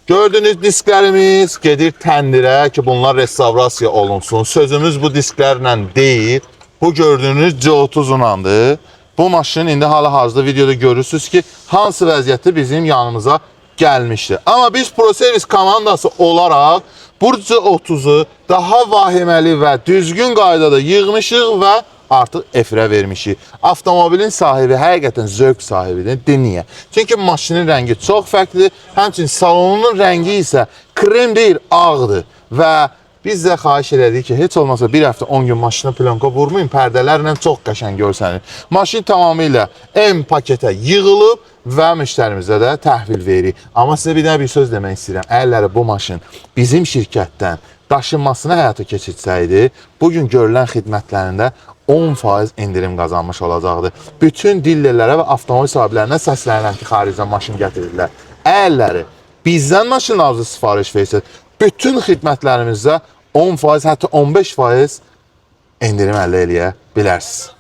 Gördüğünüz disklərimiz gedir təndirə ki, bunlar restavrasiya olunsun. Sözümüz bu disklərlə deyil. Bu gördüğünüz C30'undandır. Bu maşın indi hal-hazırda videoda görürsünüz ki, hansı vəziyyətdə bizim yanımıza gəlmişdir. Amma biz ProService komandası olaraq bu C30'u daha vahiməli və düzgün qaydada yığmışıq və artıq efirə vermişik. Avtomobilin sahibi həqiqətən zövq sahibidir. Niyə? Çünki maşının rəngi çox fərqlidir. Həmçinin salonunun rəngi isə krem deyil, ağdır. Və biz də xahiş elədik ki, heç olmasa bir həftə 10 gün maşına plyonka vurmayın, pərdələrlə çox qəşəng görsənir. Maşın tamamilə M paketə yığılıb və müştərimizə də təhvil veririk. Amma sizə bir dənə bir söz demək istəyirəm. Əgər bu maşın bizim şirkətdən daşınmasını həyata keçirsəydi, bugün görülən xidmətlərində 10% indirim qazanmış olacaqdı. Bütün dillərlərə və avtomobil sahiblərinə səslənirəm ki, xaricdən maşın gətirirlər. Əgərləri bizdən maşın arzı sifariş versək, bütün xidmətlərimizdə 10%, hətta 15% indirim əldə eləyə bilərsiniz.